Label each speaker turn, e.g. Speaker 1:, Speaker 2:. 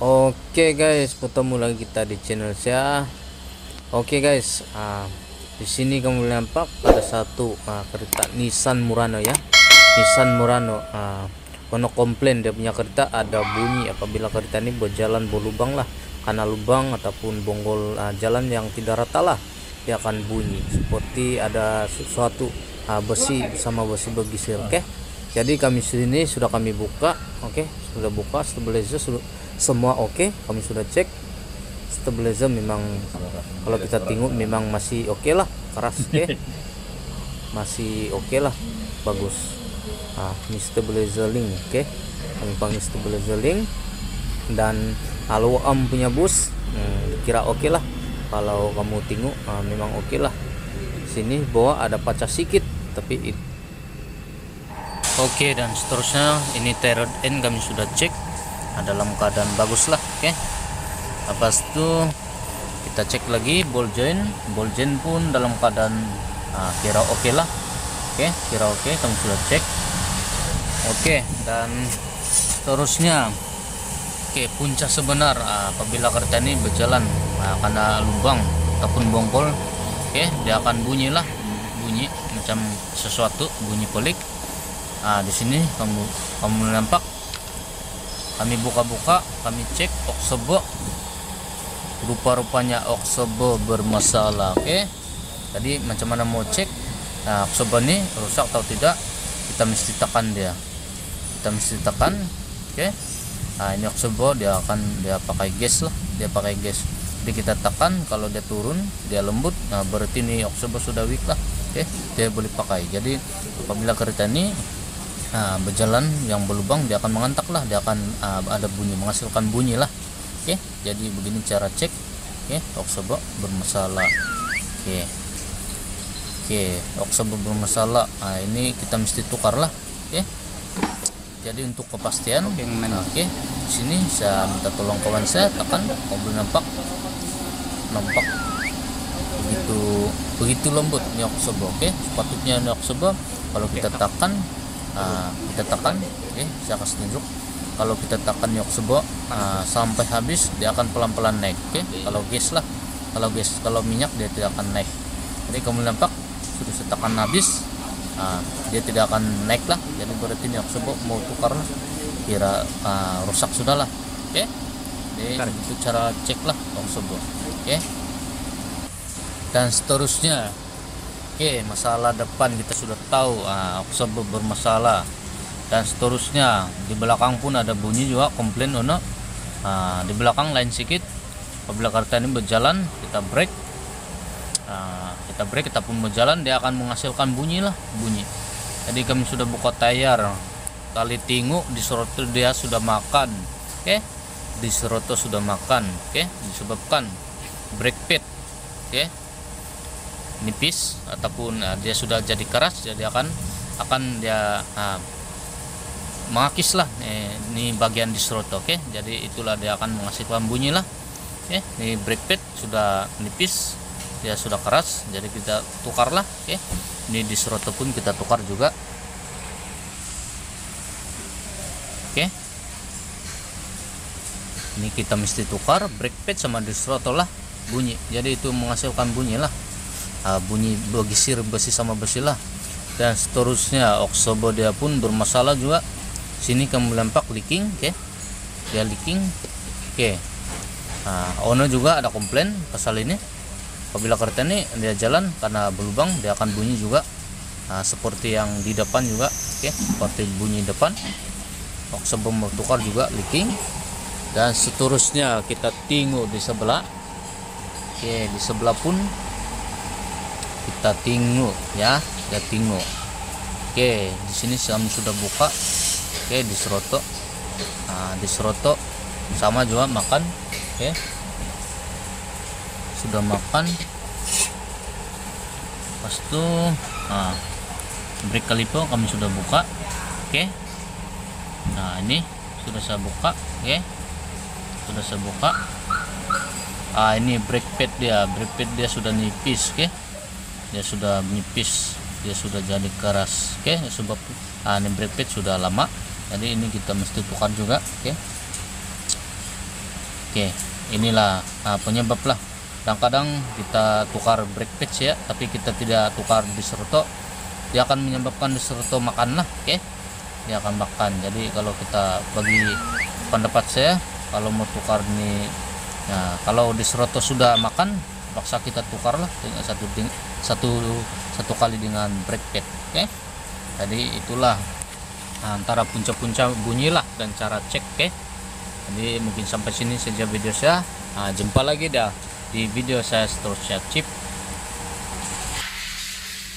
Speaker 1: Oke guys, ketemu lagi kita di channel saya. Oke guys, di sini kamu nampak ada satu kereta Nissan Murano ya. Nissan Murano. Kono komplain dia punya kereta ada bunyi apabila kereta ini berjalan berlubang lah, karena lubang ataupun bonggol jalan yang tidak rata lah, dia akan bunyi seperti ada sesuatu besi sama besi bergisir. Oke, jadi kami sini sudah kami buka. Oke, sudah buka stabilizer sudah semua oke, kami sudah cek stabilizer memang kalau kita tengok memang masih oke lah, keras oke. Masih oke lah, bagus. Ini stabilizer link oke. Kami panggil stabilizer link dan halo punya bus kira oke lah. Kalau kamu tengok memang oke lah. Sini bawah ada pecah sedikit tapi oke. Dan seterusnya ini tie rod end kami sudah cek dalam keadaan bagus lah oke. Lepas itu kita cek lagi ball joint pun dalam keadaan kira oke lah oke, kira oke, kami sudah cek oke. Dan seterusnya oke, puncak sebenar apabila kereta ini berjalan karena lubang ataupun bongkol oke, dia akan bunyi bunyi macam sesuatu bunyi pelik. Di sini kamu nampak kami buka-buka, kami cek oksebo, rupa-rupanya oksebo bermasalah oke. Jadi macam mana mau cek oksebo ini rusak atau tidak, kita mesti tekan dia, kita mesti tekan oke. Ini oksebo dia pakai gas lah, dia pakai gas. Jadi kita tekan, kalau dia turun dia lembut, berarti ini oksebo sudah weak lah oke, dia boleh pakai. Jadi apabila kereta ini berjalan yang berlubang, dia akan mengantak lah, dia akan ada bunyi, menghasilkan bunyi lah oke. Jadi begini cara cek oke, oksebo bermasalah oke. Oksebo bermasalah, ini kita mesti tukar lah oke. Jadi untuk kepastian oke, di sini saya minta tolong kawan saya tekan, kamu nampak begitu lembut ini oksebo oke. Sepatutnya ini oksebo kalau kita tekan oke, saya kasih tunjuk. Kalau kita tekan oksebo sampai habis, dia akan pelan-pelan naik oke. Kalau gas lah, kalau minyak dia tidak akan naik. Jadi kamu nampak sudah saya tekan habis, dia tidak akan naik lah. Jadi berarti ini oksebo mau tukar lah, kira rusak sudah lah oke. Jadi itu cara cek lah oksebo oke. Dan seterusnya oke, masalah depan kita sudah tahu oksebo bermasalah. Dan seterusnya di belakang pun ada bunyi juga, komplain ono di belakang lain sedikit. Apabila kereta ini berjalan, kita brake, kita pun berjalan, dia akan menghasilkan bunyi. Jadi kami sudah buka tayar, kali tengok di seroto dia sudah makan oke, di seroto sudah makan oke, disebabkan brake pad oke nipis ataupun dia sudah jadi keras, jadi akan dia mengakis lah ini bagian di seroto oke. Jadi itulah dia akan menghasilkan bunyi lah oke. Ini brake pad sudah nipis, dia sudah keras, jadi kita tukar lah oke. Ini di seroto pun kita tukar juga oke. Ini kita mesti tukar brake pad sama di seroto lah bunyi, jadi itu menghasilkan bunyi lah, bunyi bergisir besi sama besi lah. Dan seterusnya oksebo dia pun bermasalah juga. Sini kamu nampak leaking oke, dia leaking oke. Ono juga ada komplain pasal ini. Apabila kereta ini dia jalan karena berlubang, dia akan bunyi juga seperti yang di depan juga oke, seperti bunyi depan. Oksebo bertukar juga leaking. Dan seterusnya kita tengok di sebelah oke, di sebelah pun kita tengok ya, kita tengok oke. Di sini kami sudah buka oke, di seroto sama juga makan oke, sudah makan. Pas itu brake caliper kami sudah buka oke. Nah ini sudah saya buka oke, sudah saya buka. Ini brake pad dia sudah nipis oke, dia sudah nipis, dia sudah jadi keras oke. Sebab ini brake pad sudah lama, jadi ini kita mesti tukar juga oke. Oke, inilah penyebab lah. Kadang-kadang kita tukar brake pads ya, tapi kita tidak tukar diserto, dia akan menyebabkan diserto makan lah. Oke, dia akan makan. Jadi kalau kita, bagi pendapat saya, kalau mau tukar nih, nah kalau diserto sudah makan, paksa kita tukar lah dengan satu kali dengan brake pad. Oke, jadi itulah antara punca-punca bunyi lah dan cara cek. Oke, jadi mungkin sampai sini saja video saya. Jumpa lagi dah di video saya seterusnya. Chip.